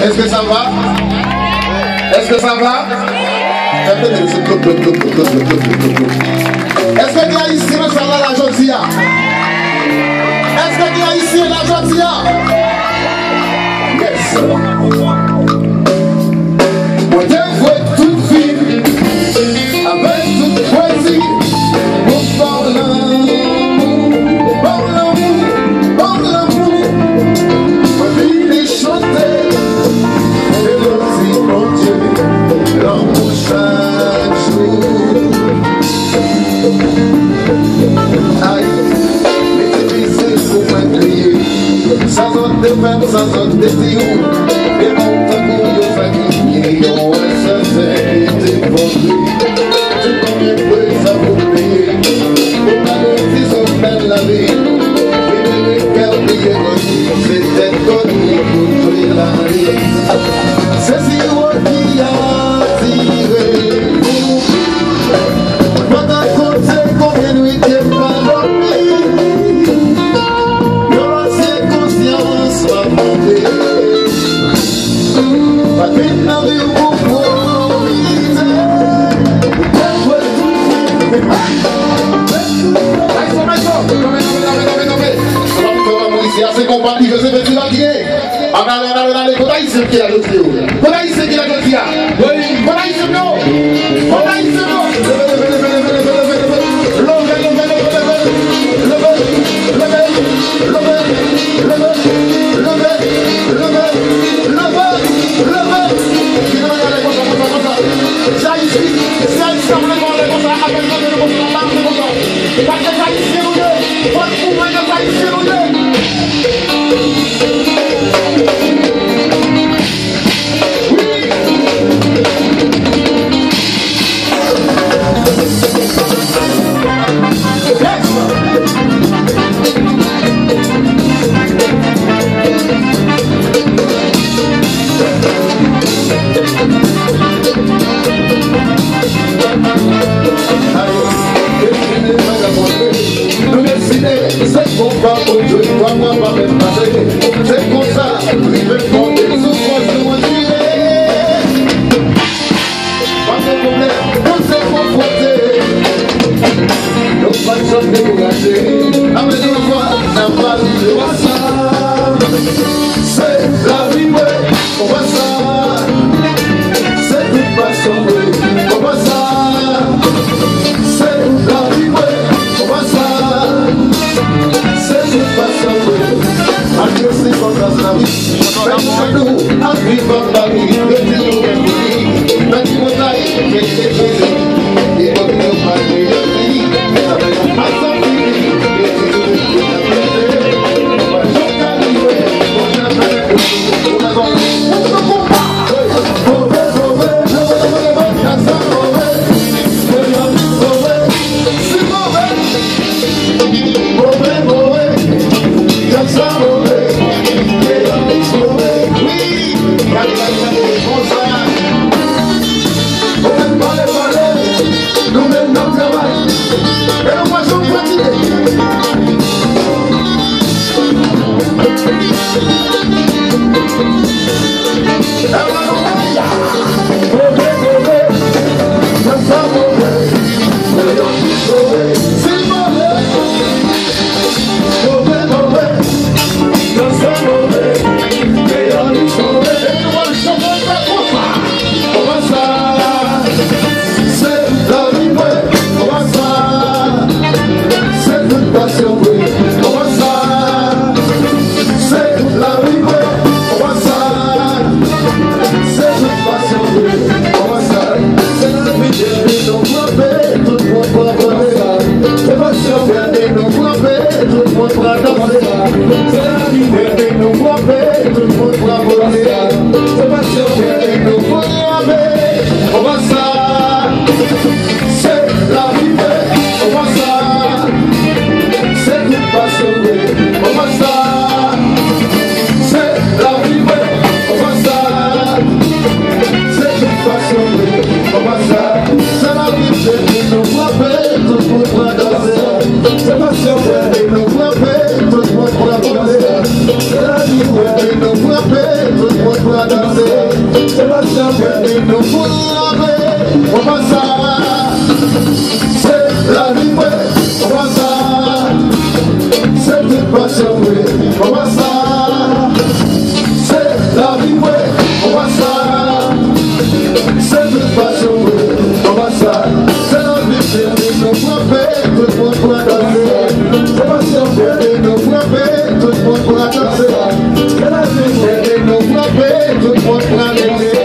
Est-ce que ça va? Est-ce que ça va? Est-ce que tu as ici le salaire la jodia? Est-ce que tu as ici la jodia? Yes. Moi je vois toute fille avec toute poésie. Pour parler l'amour. Ma vie est chantée. Et l'autre mon Dieu, l'amour chaque jour. Aïe, mais c'est difficile pour m'incrier. Ça sonne de même, ça sonne de tirou. Et mon tango, yo fatigué, yo ça fait des vendus. Tu combien de fois ça vous payer? Pour la notice, on perd la vie. Et les cœurs payés aussi, c'était connu pour tuer la vie. C'est si loin qui a tiré. Moi d'un côté, combien de nuits t'es pas dormi. Yo c'est conscience m'a demandé. Pas qu'une navire pour profiter. C'est compatible, c'est petit la guinée. Allez, qu'on aille ce qui a le trio. Qu'on aille ce qui a le trio. Qu'on aille ce non. Qu'on aille ce non. C'est comme ça, il veut qu'on des souffrances de moi pas de problème, on s'est confronté. Nos pas de choses découragées. Avec nos voix, n'a pas de ça. C'est la vie, ouais, on voit ça. C'est toute passion, ouais, on voit ça. C'est la vie, ouais, on voit ça. C'est toute passion, ouais. Adieu, c'est comme ça, la vie. nous frapper, tout le monde va danser. Venez nous frapper, on va ça. C'est la vie, on va ça. C'est toute passion, on va ça. C'est la vie, on va ça. C'est toute passion, on va ça. C'est la vie, venez nous frapper, tout le monde va danser. C'est passion, venez nous frapper, tout le monde va danser. C'est la vie, venez nous frapper, tout le monde va danser.